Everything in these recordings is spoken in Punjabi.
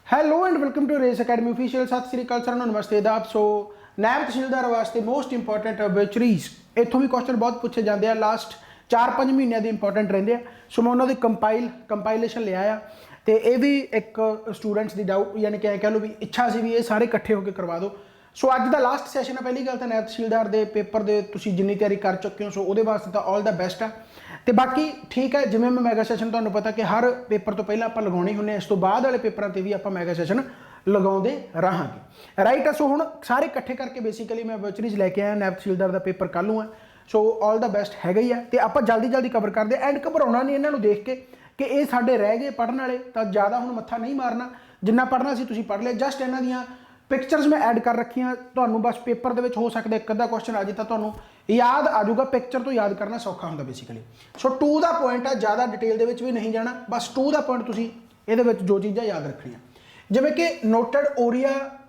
Hello and welcome to Race Academy official. Sat Sri अकाल सर नमस्ते आदाब। सो नायब तहसीलदार वास्ते मोस्ट इंपॉर्टेंट ऑबचरीज इतों भी क्वेश्चन बहुत पूछे जाते हैं। लास्ट 4-5 महीनों के इंपॉर्टेंट रहते हैं। सो मैं उन्होंने कंपाइलेशन लिया तो ये भी एक स्टूडेंट्स की डाउट यानी कि कह लो भी इच्छा सी भी ये सारे इकट्ठे होकर करवा दो। सो अज का लास्ट सैशन है। पहली गल तो नायब तहसीलदार के पेपर के तुसीं जिन्नी तैयारी कर चुके हो सो वो वास्ते तो ऑल द बेस्ट है। तो बाकी ठीक है, जिवें मैं मैगा सैशन तुहानूं पता कि हर पेपर तो पहले आप लगाने होंगे, इस तो बाद वाले पेपरों से भी आप मैगा सैशन लगाते रहांगे। राइट है। सो हुण सारे इकट्ठे करके बेसिकली मैं ऑबचरीज लैके आया। नायब तहसीलदार का पेपर कल है। सो ऑल द बेस्ट हैगा ही है। तो आप जल्दी जल्दी कवर करते एंड घबराउणा नहीं इन्होंने देख के कि ये साडे रह गए पढ़ने वाले, तो ज़्यादा हुण मत्था नहीं मारना। जिन्ना पढ़ना सी तुसीं पढ़ लिया। जस्ट इन्हां दियां पिक्चर्स मैं ऐड कर रखियां, तुहानूं बस पेपर दे विच हो सकदा एक अद्धा क्वेश्चन आ जाए तो तुहानूं याद आ जाऊगा। पिक्चर तो याद करना सौखा हुंदा बेसिकली। सो टू दा पॉइंट है, ज़्यादा डिटेल दे विच भी नहीं जाना, बस टू दा पॉइंट तुसीं इहदे विच जो चीज़ां याद रखणियां, जिवें कि नोटेड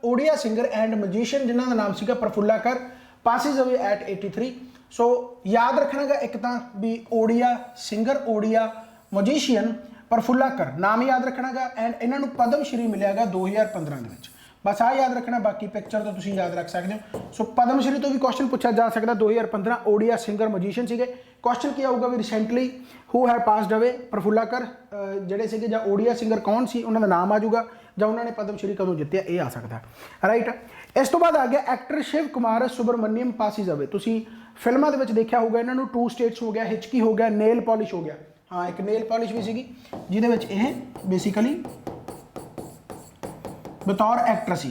ओडिया सिंगर एंड मजीशियन जिन्हां दा नाम सीगा प्रफुल्लाकर, पासिस अवे एट 83। सो याद रखना गा एक तां भी ओडिया सिंगर, ओडिया मजीशियन प्रफुल्लाकर नाम याद रखना गा। एंड इन्हां नूं पद्म श्री मिलिया गा 2015 दे विच। बस आ याद रखना, बाकी पिक्चर तो तुसीं याद रख सकते हो। सो पद्म श्री तो भी क्वेश्चन पूछा जा सकता। 2015 ओडिया सिंगर मजीशियन सीगे। क्वेश्चन क्या होगा भी recently who have passed away Prafulla Kar जिहड़े सीगे, जां ओडिया सिंगर कौन सी उन्होंने नाम आ जाऊगा, जां उन्होंने पद्म श्री कदों जित्तिया ये आ सकता। राइट। इस तो बाद आ गया actor Shiv Kumar Subramaniam passes away. तुसीं फिल्मां दे विच देखिया होगा इन्होंने टू स्टेट्स हो गया, हिचकी हो गया, नेल पॉलिश हो गया। हाँ, एक नेल पॉलिश भी सीगी जिहदे विच इह बेसिकली बतौर एक्टर सी।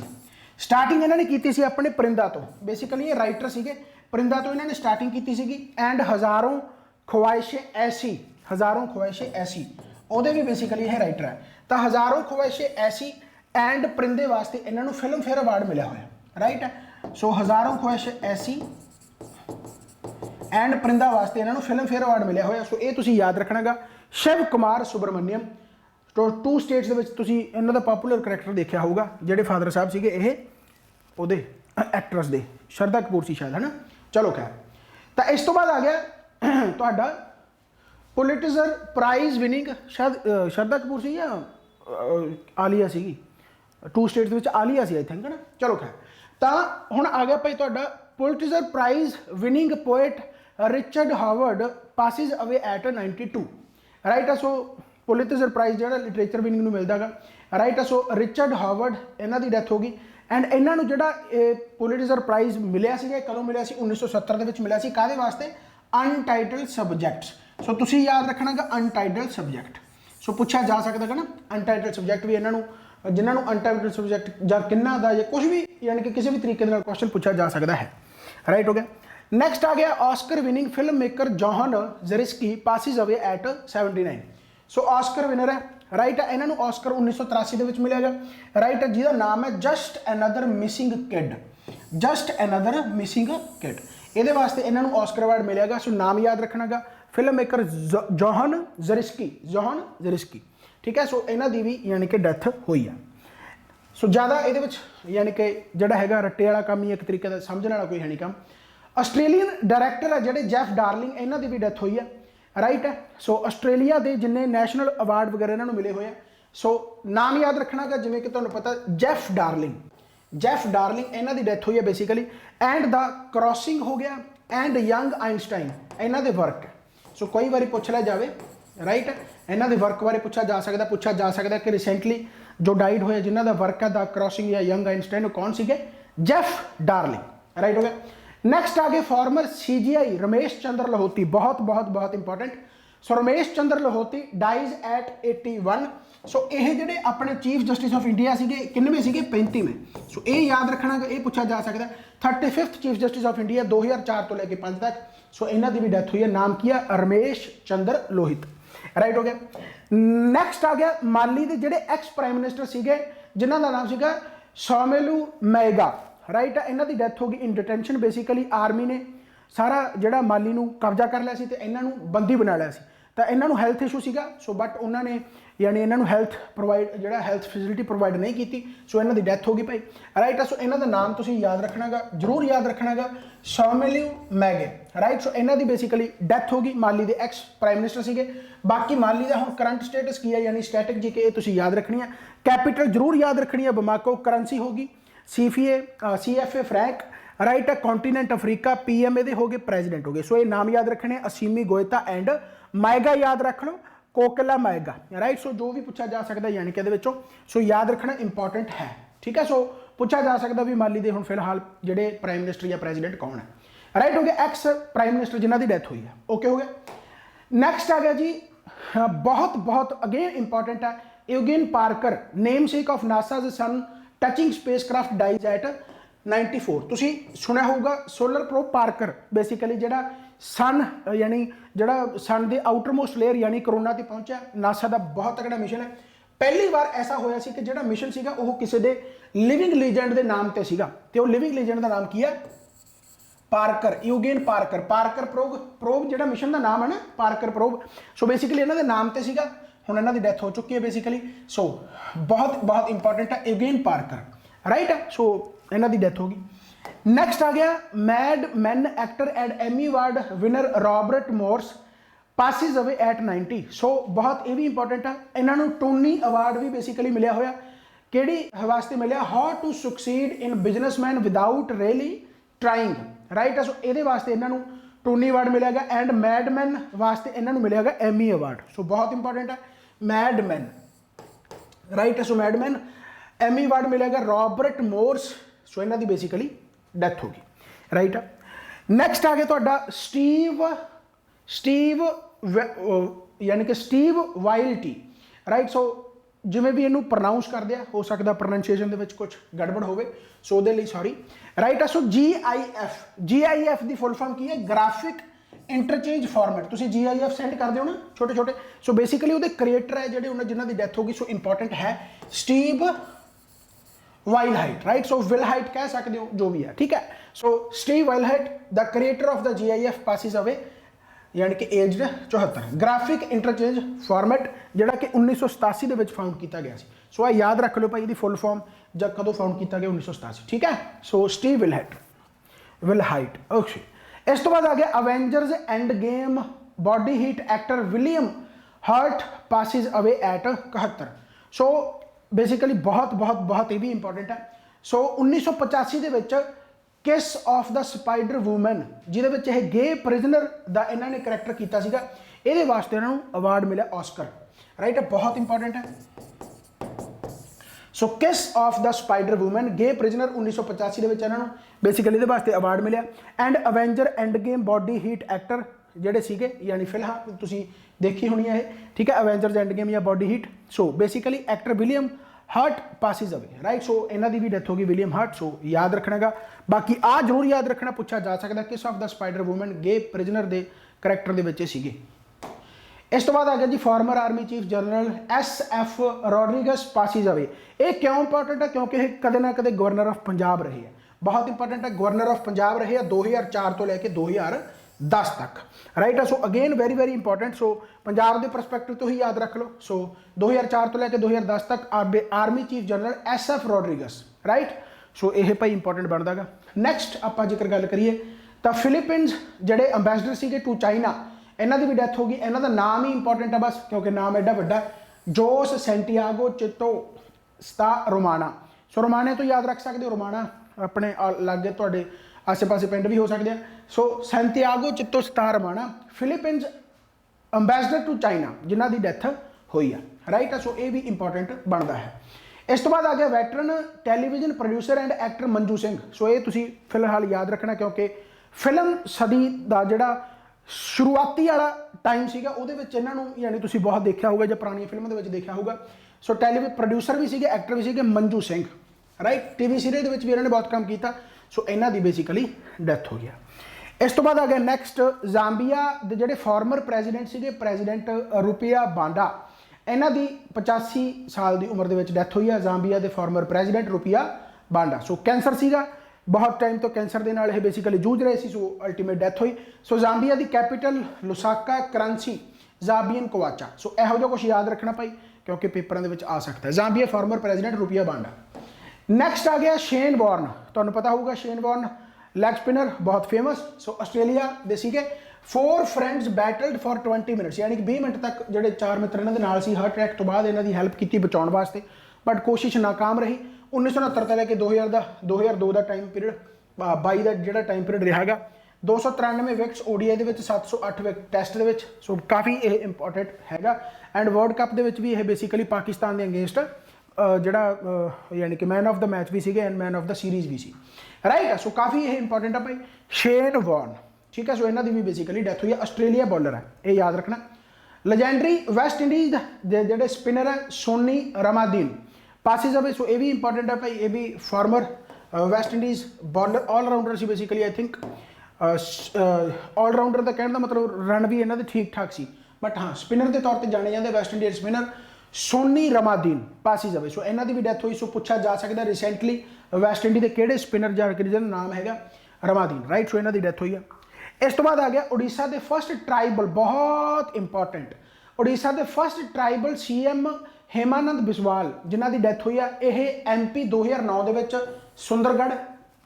स्टार्टिंग इन्होंने की सी अपने परिंदा तो, बेसिकली ये राइटर सीगे। परिंदा तो इन्होंने स्टार्टिंग की सीगी। एंड हज़ारों ख्वाहिशें ऐसी ਉਹਦੇ भी बेसिकली यह राइटर है। तो हज़ारों ख्वाहिशें ऐसी एंड परिंदे वास्ते इन्होंने फिल्म फेयर अवार्ड मिला हुआ। राइट है। सो हज़ारों ख्वाहिशें ऐसी एंड परिंदा वास्ते इन्होंने फिल्म फेयर अवार्ड मिला हुआ। सो ये तुसीं याद रखना गा। शिव कुमार सुब्रमण्यम। तो टू स्टेट्स इन्हों का पॉपूलर करैक्टर देखा होगा, जोड़े फादर साहब से ये एक्ट्रस दे श्रद्धा कपूर सी शायद, है ना। चलो खैर, तो इस तो बाद आ गया तुहाडा पुलिटिजर प्राइज़ विनिंग, शायद श्रद्धा कपूर सी या आलिया सी। टू स्टेट्स में आलिया सी आई थिंक, है ना। चलो खैर, तो हुण आ गया भाई तुहाडा Pulitzer prize winning poet Richard Howard passes away at 92। Right है। सो पुलिटिजर प्राइज़ जो लिटरेचर विनिंग नूं मिलदा गा। राइट है। सो रिचर्ड हावर्ड इन्हां दी डैथ हो गई। एंड इन्हां नूं जिहड़ा पुलिटिजर प्राइज़ मिलिया सीगा, कदों मिलिया सी 1970 दे विच मिलिया सी। काहदे वास्ते? Untitled subjects. सो तुसीं याद रखना गा अनटाइटल्ड सब्जैक्ट। सो पूछा जा सकता है ना अनटाइटल्ड सब्जैक्ट भी इन्हां नूं, जिन्हां नूं अनटाइटल्ड सब्जैक्ट जां किन्ना दा या कुछ भी यानी कि किसी भी तरीके नाल क्वेश्चन पूछा जा सकता है। राइट हो गया। नैक्सट आ गया Oscar winning film maker John Zaritsky passes away at 79। So Oscar winner है। राइट है। इन्होंने ऑस्कर 1983 के मिलेगा। राइट है, जिसका नाम है just another missing kid. Just another missing kid, ये वास्ते इन्होंने ऑस्कर अवार्ड मिलेगा। सो नाम याद रखना गा, फिल्म मेकर जॉन ज़रिस्की। ठीक है। सो इन्हों की भी यानी कि डैथ हुई है। सो ज़्यादा ये यानी कि जोड़ा है रट्टे वाला काम ही एक तरीके का समझने वाला कोई है नहीं काम। आस्ट्रेलीयन डायरैक्टर है जोड़े जैफ डार्लिंग, इन्हों की भी डैथ हुई है। राइट है। सो आस्ट्रेलिया के जिन्ने नैशनल अवार्ड वगैरह इन्होंने मिले हुए हैं। सो नाम याद रखना गा, जिमें कि तुहानूं पता जैफ डार्लिंग इन्हों की डैथ हुई है बेसिकली। एंड द क्रॉसिंग हो गया एंड यंग आइनस्टाइन इन्हों के वर्क है। सो कई बार पूछ लिया जाए। राइट है। इन्हों के वर्क बारे पूछा जा सकता कि रिसेंटली जो डाइड होया जिन्हों का वर्क है द क्रॉसिंग या यंग आइनस्टाइन कौन सी? जैफ डार्लिंग। राइट हो गया। नैक्सट आ गए फॉर्मर CGI रमेश चंद्र लाहौती। बहुत इंपॉर्टेंट। सो रमेश चंद्र लाहौती डाइज एट 81। सो ये जोड़े अपने चीफ जस्टिस ऑफ इंडिया सीगे किन्नवें सीगे? 35वें। सो ये याद रखना, ये पूछा जा सकता है। 35th chief justice of India 2004 तो लेके 5 तक। सो इन्हों की भी डैथ हुई है। नाम किया रमेश चंद्र लोहित। राइट हो गया। नैक्सट आ गया माली के जोड़े एक्स प्राइम मिनिस्टर सीगे, जिन्हों का नाम सीगा सोमेलू मैगा। राइट है। इन्हों की डैथ हो गई इन डिटेंशन। बेसिकली आर्मी ने सारा जोड़ा माली नूं कब्जा कर लिया सी ते इन्हों बंदी बना लिया सी। तो इन्हों हैल्थ इशू सीगा। सो बट उन्होंने यानी इन्हों हैल्थ प्रोवाइड जोड़ा हैल्थ फैसिलिटी प्रोवाइड नहीं की। सो इन्हों की डैथ हो गई भाई। राइट है। सो इन्हों का नाम तुसीं याद रखना गा, जरूर याद रखना गा, सोमेलू मैगे। राइट। सो इन्हों की बेसिकली डैथ हो गई। माली के एक्स प्राइम मिनिस्टर सीगे। बाकी माली का हुण करंट स्टेटस की है यानी स्टैटिक जी के तुसीं याद रखनी है कैपिटल जरूर याद रखनी है, बमाको करंसी होगी, CFA फ्रैंक, राइट है, कॉन्टीनेंट अफ्रीका, PM ए हो गए, प्रेजिडेंट हो गए। सो ये नाम याद रखने, असीमी गोयता एंड माएगा याद रख लो, कोकला माएगा, राइट। सो जो भी पूछा जा सकता यानी कि विचों, सो याद रखना इंपॉर्टेंट है, ठीक है। सो पूछा जा सकता भी माली दे हुण फिलहाल ਜਿਹੜੇ प्राइम मिनिस्टर या प्रेजिडेंट कौन है, राइट हो गया, एक्स प्राइम मिनिस्टर जिन्हों की डेथ हुई है, ओके हो गया। नैक्सट आ गया जी, बहुत बहुत अगेन इंपॉर्टेंट है, Eugene Parker, namesake of NASA's sun touching spacecraft dies at 94। तुसी सुनिया होगा सोलर प्रोब पार्कर, बेसिकली जिहड़ा सन यानी जिहड़ा सन के आउटर मोस्ट लेयर यानी कोरोना ते पहुंचा, नासा का बहुत तगड़ा मिशन है। पहली बार ऐसा होया सी कि जिहड़ा मिशन सीगा वो किसी दे लिविंग लीजेंड के नाम ते सीगा, ते वो लिविंग लीजेंड का नाम की है, Parker, Eugene Parker. Parker probe जिहड़ा मिशन का नाम है ना, पार्कर प्रोब। सो बेसिकली इन्हों के नाम ते सीगा, हुण इन्हों की डेथ हो चुकी है बेसिकली। सो बहुत बहुत इंपॉर्टेंट है यूगेन पार्कर, राइट है। सो इन्हों की डेथ होगी। नैक्सट आ गया Mad Men actor and Emmy award winner Robert Morse passes away at 90। So बहुत ये भी इंपॉर्टेंट है, इन्होंने टोनी अवार्ड भी बेसिकली मिलया होया, किहड़ी वास्ते मिलया, how to succeed in businessman without really trying, right है। सो ये वास्ते इन्होंने टोनी अवार्ड मिलेगा एंड मैडमैन वास्ते इन्होंने मिलेगा एमी अवार्ड। सो बहुत इंपॉर्टेंट है मैडमैन, राइट है। सो मैडमैन एमी अवार्ड मिलेगा रॉबर्ट मोर्स। सो इन्हों की बेसिकली डेथ होगी, राइट है। नैक्सट आ गया तुहाडा स्टीव यानी कि स्टीव वाइल्टी, राइट। सो जिमें भी इनू प्रनाउंस करते हैं, हो सकता प्रोनाउंसिएशन के कुछ गड़बड़ हो, सो दे सॉरी, राइट है। सो GIF की फुल फॉर्म की है, ग्राफिक इंटरचेंज फॉर्मेट। तुम GIF सेंड कर दो ना छोटे छोटे। सो बेसिकली वो क्रिएटर है जो जिन्हों की डेथ होगी, सो इंपॉर्टेंट है Steve Wilhite, right. So Wilhite कह सकते हो, जो भी है, ठीक है। So Steve Wilhite the creator of the GIF passes away यानी कि एज 74। ग्राफिक इंटरचेंज फॉर्मेट जोड़ा कि 1987 के फाउंड किया गया। सो आ याद रख लो भाई, ये फुल फॉर्म जब कदों फाउंड किया गया 1987, ठीक है। So Steve Wilhite, okay. इस तो बाद आ गया Avengers end game body heat actor William Hurt passes away at 71। So basically बहुत बहुत बहुत ये भी इंपॉर्टेंट है। सो 1985 के किस ऑफ द स्पाइडर वूमन, जिहदे यह गे प्रिजनर का इन्होंने करैक्टर किया, ये वास्ते इन्होंने अवार्ड मिला ऑस्कर, राइट है, बहुत इंपॉर्टेंट है। So kiss of the spider woman gay prisoner 1985 इन्होंने बेसिकली वास्ते अवार्ड मिले। And avenger end game body heat actor जोड़े सीगे, यानी फिलहाल तुम देखी होनी है, ठीक है, अवेंजर्स एंड गेम या body heat. So basically actor William Hurt passes away, right. So इन्हों की भी डेथ होगी विलियम हर्ट। सो याद रखना, बाकी आ जरूर याद रखना, पूछा जा सकता kiss of the spider woman gay prisoner के करैक्टर के बच्चे सीगे। इस तो बाद आ गया जी former army chief general SF Rodrigues passes away. ये क्यों इंपॉर्टेंट है, क्योंकि कदे ना कदे गवर्नर ऑफ पंजाब रहे हैं, बहुत इंपॉर्टेंट है। गवर्नर ऑफ पंजाब रहे हैं 2004 तो लैके 2010 तक, राइट है। So again very very important. So Punjab के परस्पैक्टिव तो ही याद रख लो। सो 2004 तो लैके 2010 तक army chief general SF Rodrigues, right. So यह भाई इंपॉर्टेंट बनता है। नैक्सट आप जिक्र गल करिए तो फिलीपीनस जोड़े अंबैसडर से टू चाइना, इन्हों की भी डेथ होगी। इन्हों का नाम ही इंपॉर्टेंट है बस, क्योंकि नाम एडा वड्डा, जोस सेंटियागो चितो स्ता रोमाना। सो रोमाने तो याद रख सकते हो, रोमाना अपने लागे तुहाडे आसे पासे पिंड भी हो सकते हैं। So Santiago Chito Sta Romana Philippines ambassador to China जिन्हों की डेथ हुई है, राइट है। सो ये भी इंपॉर्टेंट बनता है। इस तो बाद आ गया veteran television producer and actor Manju Singh. So ये तुसी फिलहाल याद रखना, क्योंकि फिल्म सदी का जोड़ा शुरुआती वाला टाइम सीगा उहदे विच इन्हां नूं यानी तुसीं बहुत देखा होगा, जब पुरानी फिल्मों के देखा होगा। सो टैलीविजन प्रोड्यूसर भी सीगे, एक्टर भी सीगे, Manju Singh, right. TV series के भी इन्होंने बहुत काम किया। सो इन्हां दी बेसिकली डेथ हो गया। इस तो बाद आ गया नैक्सट जांबिया के जोड़े फॉर्मर प्रेजिडेंट सीगे, प्रेजिडेंट रुपिया बांडा, इन्हां दी 85 साल की उम्र के डेथ हुई है। जांबिया के फॉर्मर प्रेजिडेंट रुपिया बांडा। सो कैंसर सीगा, बहुत टाइम तो कैंसर के नाल बेसिकली जूझ रहे थे। सो अल्टीमेट डेथ हुई। सो जांबिया की कैपिटल लुसाका करंसी जाबियन कवाचा। सो यहो जिहा कुछ याद रखना भाई, क्योंकि पेपरों के आ सकता है। जांबिया फॉर्मर प्रेजिडेंट रुपिया बांडा। नैक्सट आ गया शेन वॉर्न, तुहानूं पता होगा शेन वॉर्न लैग स्पिनर, बहुत फेमस। सो आस्ट्रेलिया दे सीगे। 4 फ्रेंड्स बैटल्ड फॉर 20 मिनट्स, यानी कि 20 मिनट तक जोड़े 4 मित्र इन्होंने नाल सी, हार्ट अटैक तो बाद इन्हों की हैल्प की बचाने वास्ते। बट कोशिश नाकाम रही। 1969 ਤੋਂ ਲੈ ਕੇ 2002 ਦਾ ਟਾਈਮ ਪੀਰੀਅਡ 22 ਦਾ ਜਿਹੜਾ ਟਾਈਮ ਪੀਰੀਅਡ ਰਿਹਾ ਹੈਗਾ 293 ਵਿਕਟਸ ODI ਦੇ ਵਿੱਚ 708 ਵਿਕਟ ਟੈਸਟ ਦੇ ਵਿੱਚ। ਸੋ ਕਾਫੀ ਇਹ ਇੰਪੋਰਟੈਂਟ ਹੈਗਾ। ਐਂਡ ਵਰਲਡ ਕੱਪ ਦੇ ਵਿੱਚ ਵੀ ਇਹ ਬੇਸਿਕਲੀ ਪਾਕਿਸਤਾਨ ਦੇ ਅਗੇਂਸਟ ਜਿਹੜਾ ਯਾਨੀ ਕਿ ਮੈਨ ਆਫ ਦਾ ਮੈਚ ਵੀ ਸੀਗੇ and man of the series ਵੀ ਸੀ, ਰਾਈਟ। ਸੋ ਕਾਫੀ ਇਹ ਇੰਪੋਰਟੈਂਟ ਆ ਭਾਈ। ਸ਼ੇਨ ਵੌਰਨ, ਠੀਕ ਹੈ, ਸੋ ਇਹਨਾਂ ਦੀ ਵੀ ਬੇਸਿਕਲੀ ਡੈਥ ਹੋਈ ਹੈ। ਆਸਟ੍ਰੇਲੀਆ ਬੋਲਰ ਹੈ, ਇਹ ਯਾਦ ਰੱਖਣਾ। ਲੈਜੈਂਡਰੀ ਵੈਸਟ ਇੰਡੀਜ਼ ਦੇ ਜਿਹੜੇ ਸਪਿਨਰ ਹੈ ਸੋਨੀ ਰਮਾਦੀਨ ਪਾਸਿਸ ਅਵੇ। ਸੋ ਇਹ ਵੀ ਇੰਪੋਰਟੈਂਟ ਹੈ ਭਾਈ, ਇਹ ਵੀ former West Indies bowler allrounder ਸੀ ਬੇਸਿਕਲੀ। ਆਈ ਥਿੰਕ ਆਲਰਾਊਂਡਰ ਦਾ ਕਹਿਣ ਦਾ ਮਤਲਬ ਰਨ ਵੀ ਇਹਨਾਂ ਦੇ ਠੀਕ ਠਾਕ ਸੀ, ਬਟ ਹਾਂ ਸਪਿਨਰ ਦੇ ਤੌਰ ਤੇ ਜਾਣੇ ਜਾਂਦੇ West Indian spinner Sonny Ramadhin passes away. So ਇਹਨਾਂ ਦੀ ਵੀ ਡੈਥ ਹੋਈ। ਸੋ ਪੁੱਛਿਆ ਜਾ ਸਕਦਾ ਰਿਸੈਂਟਲੀ ਵੈਸਟ ਇੰਡੀ ਦੇ ਕਿਹੜੇ ਸਪਿਨਰ ਜਾ ਕੇ ਜਿਹਦਾ ਨਾਮ ਹੈਗਾ ਰਮਾਦੀਨ, ਰਾਈਟ। ਸੋ ਇਹਨਾਂ ਦੀ ਡੈਥ ਹੋਈ ਆ। ਇਸ ਤੋਂ ਬਾਅਦ ਆ ਗਿਆ ਉੜੀਸਾ ਦੇ ਫਸਟ ਟਰਾਈਬਲ, ਬਹੁਤ ਇੰਪੋਰਟੈਂਟ, ਉੜੀਸਾ ਦੇ ਫਸਟ ਟਰਾਈਬਲ CM ਹੇਮਾਨੰਦ ਬਿਸਵਾਲ ਜਿਨ੍ਹਾਂ ਦੀ ਡੈਥ ਹੋਈ ਆ। ਇਹ MP 2009 ਦੇ ਵਿੱਚ ਸੁੰਦਰਗੜ੍ਹ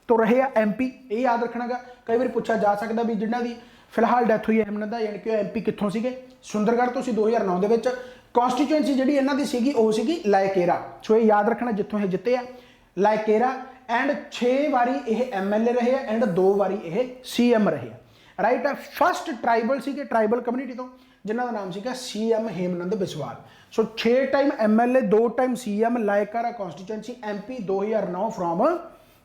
ਤੋਂ ਰਹੇ ਆ MP, ਇਹ ਯਾਦ ਰੱਖਣਾਗਾ। ਕਈ ਵਾਰੀ ਪੁੱਛਿਆ ਜਾ ਸਕਦਾ ਵੀ ਜਿਨ੍ਹਾਂ ਦੀ ਫਿਲਹਾਲ ਡੈਥ ਹੋਈ ਹੈ ਹੇਮਨੰਦ ਦਾ, ਯਾਨੀ ਕਿ ਉਹ MP ਕਿੱਥੋਂ ਸੀਗੇ? ਸੁੰਦਰਗੜ੍ਹ ਤੋਂ ਸੀ 2009 ਦੇ ਵਿੱਚ। ਕੌਂਸਟੀਚੁਐਂਸੀ ਜਿਹੜੀ ਇਹਨਾਂ ਦੀ ਸੀਗੀ ਉਹ ਸੀਗੀ ਲਾਇਕੇਰਾ। ਸੋ ਇਹ ਯਾਦ ਰੱਖਣਾ ਜਿੱਥੋਂ ਇਹ ਜਿੱਤੇ ਆ ਲਾਇਕੇਰਾ। ਐਂਡ 6 ਵਾਰੀ ਇਹ MLA ਰਹੇ ਆ ਐਂਡ 2 ਵਾਰੀ ਇਹ CM ਰਹੇ ਆ, ਰਾਈਟ। ਫਸਟ ਟਰਾਈਬਲ ਸੀਗੇ ਟਰਾਈਬਲ ਕਮਿਊਨਿਟੀ ਤੋਂ ਜਿਨ੍ਹਾਂ ਦਾ ਨਾਮ ਸੀਗਾ CM Hemananda Biswal. So 6 time MLA, 2 time CM, Laikera constituency, MP 2009 from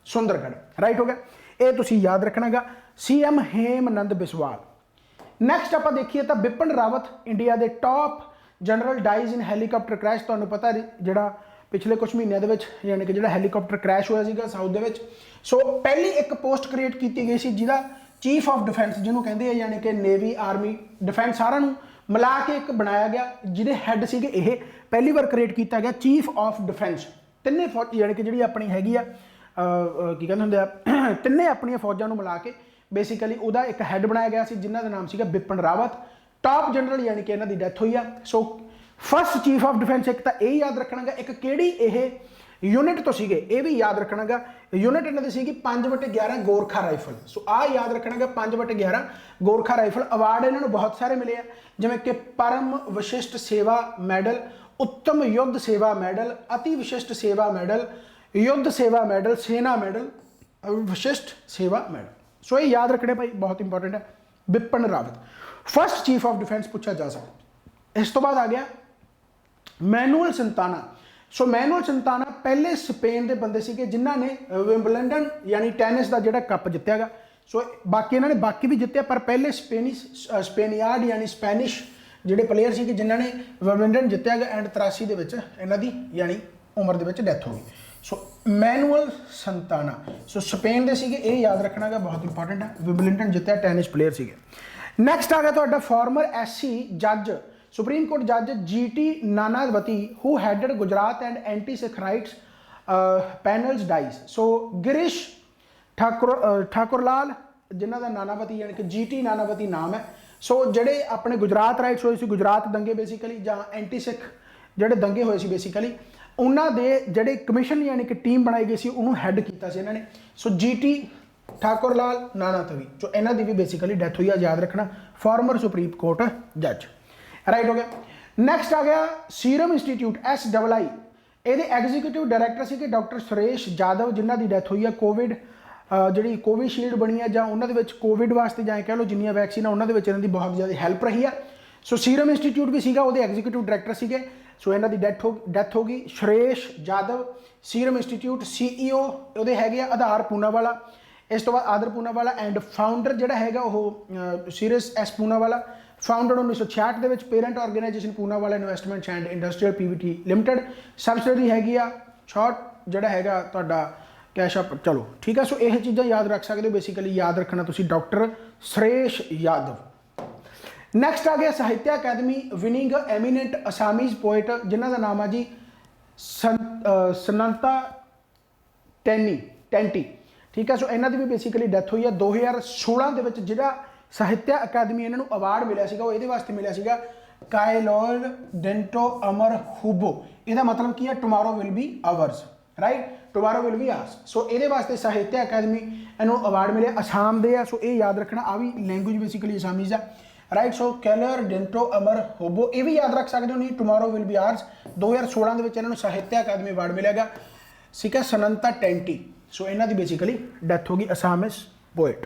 Sundargarh, right ਹੋ ਗਿਆ। ਇਹ ਤੁਸੀਂ ਯਾਦ ਰੱਖਣਾਗਾ CM ਹੇਮਨੰਦ ਬਿਸਵਾਲ। ਨੈਕਸਟ ਆਪਾਂ ਦੇਖੀਏ ਤਾਂ ਬਿਪਿਨ ਰਾਵਤ ਇੰਡੀਆ ਦੇ ਟੌਪ ਜਨਰਲ ਡਾਈਜ਼ ਇਨ ਹੈਲੀਕਾਪਟਰ ਕ੍ਰੈਸ਼। ਤੁਹਾਨੂੰ ਪਤਾ ਜਿਹੜਾ ਪਿਛਲੇ ਕੁਝ ਮਹੀਨਿਆਂ ਦੇ ਵਿੱਚ ਯਾਨੀ ਕਿ ਜਿਹੜਾ ਹੈਲੀਕਾਪਟਰ ਕ੍ਰੈਸ਼ ਹੋਇਆ ਸੀਗਾ ਸਾਊਥ ਦੇ ਵਿੱਚ। ਸੋ ਪਹਿਲੀ ਇੱਕ ਪੋਸਟ ਕ੍ਰੀਏਟ ਕੀਤੀ ਗਈ ਸੀ ਜਿਹਦਾ ਚੀਫ ਆਫ ਡਿਫੈਂਸ ਜਿਹਨੂੰ ਕਹਿੰਦੇ ਆ, ਯਾਨੀ ਕਿ ਨੇਵੀ, ਆਰਮੀ, ਡਿਫੈਂਸ ਸਾਰਿਆਂ ਨੂੰ ਮਿਲਾ ਕੇ ਇੱਕ ਬਣਾਇਆ ਗਿਆ ਜਿਹਦੇ ਹੈੱਡ ਸੀਗੇ। ਇਹ ਪਹਿਲੀ ਵਾਰ ਕ੍ਰੀਏਟ ਕੀਤਾ ਗਿਆ ਚੀਫ ਆਫ ਡਿਫੈਂਸ। ਤਿੰਨੇ ਫੌਜ ਯਾਨੀ ਕਿ ਜਿਹੜੀ ਆਪਣੀ ਹੈਗੀ ਆ ਕੀ ਕਹਿੰਦੇ ਹੁੰਦੇ ਆ ਤਿੰਨੇ ਆਪਣੀਆਂ ਫੌਜਾਂ ਨੂੰ ਮਿਲਾ ਕੇ ਬੇਸਿਕਲੀ ਉਹਦਾ ਇੱਕ ਹੈੱਡ ਬਣਾਇਆ ਗਿਆ ਸੀ ਜਿਨ੍ਹਾਂ ਦਾ ਨਾਮ ਸੀਗਾ ਬਿਪਿਨ ਰਾਵਤ। ਟਾਪ ਜਨਰਲ ਯਾਨੀ ਕਿ ਇਹਨਾਂ ਦੀ ਡੈਥ ਹੋਈ ਆ। So first chief of defence ਇੱਕ ਤਾਂ ਇਹ ਯਾਦ ਰੱਖਣਾਗਾ, ਇੱਕ ਕਿਹੜੀ ਇਹ ਯੂਨਿਟ ਤੋਂ ਸੀਗੇ ਇਹ ਵੀ ਯਾਦ ਰੱਖਣਾਗਾ। ਯੂਨਿਟ ਇਹਨਾਂ ਦੀ ਸੀਗੀ 5/11 ਗੋਰਖਾ ਰਾਈਫਲ। ਸੋ ਆਹ ਯਾਦ ਰੱਖਣਾਗਾ 5/11 ਗੋਰਖਾ ਰਾਈਫਲ। ਅਵਾਰਡ ਇਹਨਾਂ ਨੂੰ ਬਹੁਤ ਸਾਰੇ ਮਿਲੇ ਆ, ਜਿਵੇਂ ਕਿ ਪਰਮ ਵਿਸ਼ਿਸ਼ਟ ਸੇਵਾ ਮੈਡਲ, ਉੱਤਮ ਯੁੱਧ ਸੇਵਾ ਮੈਡਲ, ਅਤੀ ਵਿਸ਼ਿਸ਼ਟ ਸੇਵਾ ਮੈਡਲ, ਯੁੱਧ ਸੇਵਾ ਮੈਡਲ, ਸੈਨਾ ਮੈਡਲ, ਵਿਸ਼ਿਸ਼ਟ ਸੇਵਾ ਮੈਡਲ। ਸੋ ਇਹ ਯਾਦ ਰੱਖਣੇ ਭਾਈ, ਬਹੁਤ ਇੰਪੋਰਟੈਂਟ ਹੈ। Bipin Rawat first chief of defence ਪੁੱਛਿਆ ਜਾ ਸਕਦਾ। ਇਸ ਤੋਂ ਬਾਅਦ ਆ ਗਿਆ ਮੈਨੂਅਲ ਸੰਤਾਨਾ। ਸੋ ਮੈਨੂਅਲ ਸੰਤਾਨਾ ਪਹਿਲੇ ਸਪੇਨ ਦੇ ਬੰਦੇ ਸੀਗੇ ਜਿਨ੍ਹਾਂ ਨੇ ਵਿੰਬਲਡਨ ਯਾਨੀ ਟੈਨਿਸ ਦਾ ਜਿਹੜਾ ਕੱਪ ਜਿੱਤਿਆ ਗਾ। ਸੋ ਬਾਕੀ ਇਹਨਾਂ ਨੇ ਬਾਕੀ ਵੀ ਜਿੱਤਿਆ, ਪਰ ਪਹਿਲੇ ਸਪੇਨੀਆਰਡ ਯਾਨੀ ਸਪੈਨਿਸ਼ ਜਿਹੜੇ ਪਲੇਅਰ ਸੀਗੇ ਜਿਨ੍ਹਾਂ ਨੇ ਵਿੰਬਲਡਨ ਜਿੱਤਿਆ ਗਾ। ਐਂਡ 83 ਦੇ ਵਿੱਚ ਇਹਨਾਂ ਦੀ ਯਾਨੀ ਉਮਰ ਦੇ ਵਿੱਚ ਡੈਥ ਹੋ ਗਈ। ਸੋ ਮੈਨੂਅਲ ਸੰਤਾਨਾ ਸੋ ਸਪੇਨ ਦੇ ਸੀਗੇ, ਇਹ ਯਾਦ ਰੱਖਣਾਗਾ, ਬਹੁਤ ਇੰਪੋਰਟੈਂਟ ਹੈ। ਵਿੰਬਲਡਨ ਜਿੱਤਿਆ, ਟੈਨਿਸ ਪਲੇਅਰ ਸੀਗੇ। ਨੈਕਸਟ ਆ ਗਿਆ ਤੁਹਾਡਾ ਫਾਰਮਰ SC ਜੱਜ, ਸੁਪਰੀਮ ਕੋਰਟ ਜੱਜ GT ਨਾਨਾਵਤੀ who headed Gujarat and anti Sikh rights panels dies. ਸੋ ਗਿਰੀਸ਼ ਠਾਕੁਰਲਾਲ ਜਿਨ੍ਹਾਂ ਦਾ ਨਾਨਾਵਤੀ ਯਾਨੀ ਕਿ GT ਨਾਨਾਵਤੀ ਨਾਮ ਹੈ। ਸੋ ਜਿਹੜੇ ਆਪਣੇ ਗੁਜਰਾਤ ਰਾਈਟਸ ਹੋਏ ਸੀ, ਗੁਜਰਾਤ ਦੰਗੇ ਬੇਸਿਕਲੀ ਜਾਂ ਐਂਟੀ ਸਿੱਖ ਜਿਹੜੇ ਦੰਗੇ ਹੋਏ ਸੀ ਬੇਸਿਕਲੀ, ਉਹਨਾਂ ਦੇ ਜਿਹੜੇ ਕਮਿਸ਼ਨ ਯਾਨੀ ਕਿ ਟੀਮ ਬਣਾਈ ਗਈ ਸੀ ਉਹਨੂੰ ਹੈੱਡ ਕੀਤਾ ਸੀ ਇਹਨਾਂ ਨੇ। ਸੋ GT ਠਾਕੁਰਲਾਲ ਨਾਨਾਵਤੀ। ਸੋ ਇਹਨਾਂ ਦੀ ਵੀ ਬੇਸਿਕਲੀ ਡੈਥ ਹੋਈ ਆ, ਯਾਦ ਰੱਖਣਾ, ਫਾਰਮਰ ਸੁਪਰੀਮ ਕੋਰਟ ਜੱਜ, ਰਾਈਟ ਹੋ ਗਿਆ। ਨੈਕਸਟ ਆ ਗਿਆ ਸੀਰਮ ਇੰਸਟੀਚਿਊਟ SII। ਇਹਦੇ ਐਗਜ਼ੀਕਿਊਟਿਵ ਡਾਇਰੈਕਟਰ ਸੀਗੇ ਡਾਕਟਰ ਸੁਰੇਸ਼ ਜਾਦਵ ਜਿਨ੍ਹਾਂ ਦੀ ਡੈਥ ਹੋਈ ਆ। ਕੋਵਿਡ ਜਿਹੜੀ ਕੋਵਿਸ਼ੀਲਡ ਬਣੀ ਆ ਜਾਂ ਉਹਨਾਂ ਦੇ ਵਿੱਚ ਕੋਵਿਡ ਵਾਸਤੇ ਜਾਂ ਕਹਿ ਲਓ ਜਿੰਨੀਆਂ ਵੈਕਸੀਨ ਆ ਉਹਨਾਂ ਦੇ ਵਿੱਚ ਇਹਨਾਂ ਦੀ ਬਹੁਤ ਜ਼ਿਆਦਾ ਹੈਲਪ ਰਹੀ ਆ। ਸੋ ਸੀਰਮ ਇੰਸਟੀਚਿਊਟ ਵੀ ਸੀਗਾ, ਉਹਦੇ ਐਗਜ਼ੀਕਿਊਟਿਵ ਡਾਇਰੈਕਟਰ ਸੀਗੇ। ਸੋ ਇਹਨਾਂ ਦੀ ਡੈਥ ਹੋ ਗਈ। Suresh Jadav serum institute CEO ਉਹਦੇ ਹੈਗੇ ਆ ਆਧਾਰ ਪੂਨਾਵਾਲਾ। ਇਸ ਤੋਂ ਬਾਅਦ ਆਦਰ ਪੂਨਾਵਾਲਾ ਐਂਡ ਫਾਊਂਡਰ ਜਿਹੜਾ ਹੈਗਾ ਉਹ ਸੀਰੀਅਸ S ਪੂਨਾਵਾਲਾ। ਫਾਊਂਡਡ 1966 ਦੇ ਵਿੱਚ। Parent organisation Poonawalla investment and industrial PVT limited. Subsidiary ਹੈਗੀ ਆ ਸ਼ਾਰਟ ਜਿਹੜਾ ਹੈਗਾ ਤੁਹਾਡਾ ਕੈਸ਼ ਅਪ। ਚਲੋ ਠੀਕ ਆ। ਸੋ ਇਹ ਚੀਜ਼ਾਂ ਯਾਦ ਰੱਖ ਸਕਦੇ ਹੋ, ਬੇਸਿਕਲੀ ਯਾਦ ਰੱਖਣਾ ਤੁਸੀਂ ਡਾਕਟਰ ਸੁਰੇਸ਼ ਯਾਦਵ। ਨੈਕਸਟ ਆ ਗਿਆ Sahitya Akademi winning eminent Assamese poet ਜਿਨ੍ਹਾਂ ਦਾ ਨਾਮ ਆ ਜੀ ਸਨੰਤਾ ਟੈਂਟੀ, ਠੀਕ ਹੈ। ਸੋ ਇਹਨਾਂ ਦੀ ਵੀ ਬੇਸਿਕਲੀ ਡੈਥ ਹੋਈ ਆ 2016 ਦੇ ਵਿੱਚ। ਜਿਹੜਾ ਸਾਹਿਤਿਆ ਅਕਾਦਮੀ ਇਹਨਾਂ ਨੂੰ ਅਵਾਰਡ ਮਿਲਿਆ ਸੀਗਾ ਉਹ ਇਹਦੇ ਵਾਸਤੇ ਮਿਲਿਆ ਸੀਗਾ ਕਾਇਲੋਇਡ ਡੈਂਟੋ ਅਮਰ ਹੂਬੋ। ਇਹਦਾ ਮਤਲਬ ਕੀ ਹੈ? Tomorrow will be hours, right, tomorrow will be ਆਸ। ਸੋ ਇਹਦੇ ਵਾਸਤੇ ਸਾਹਿਤਿਆ ਅਕਾਦਮੀ ਇਹਨੂੰ ਅਵਾਰਡ ਮਿਲਿਆ, ਅਸਾਮ ਦੇ ਆ। ਸੋ ਇਹ ਯਾਦ ਰੱਖਣਾ, ਆ ਵੀ ਲੈਂਗੁਏਜ ਬੇਸਿਕਲੀ ਅਸਾਮੀਜ਼ ਆ। ਰਾਈਟ। ਸੋ ਕੈਲਰ ਡੈਂਟੋ ਅਮਰ ਹੋਬੋ, ਇਹ ਵੀ ਯਾਦ ਰੱਖ ਸਕਦੇ ਹੋ ਨਹੀਂ, ਟੁਮਾਰੋ ਵਿਲ ਬੀ ਆਰਸ। 2016 ਦੇ ਵਿੱਚ ਇਹਨਾਂ ਨੂੰ ਸਾਹਿਤਿਆ ਅਕਾਦਮੀ ਅਵਾਰਡ ਮਿਲਿਆਗਾ। ਠੀਕ ਹੈ, ਸਨੰਤਾ ਟੈਂਟੀ। ਸੋ ਇਹਨਾਂ ਦੀ ਬੇਸਿਕਲੀ ਡੈਥ ਹੋ ਗਈ, ਅਸਾਮਿਸ ਪੋਇਟ।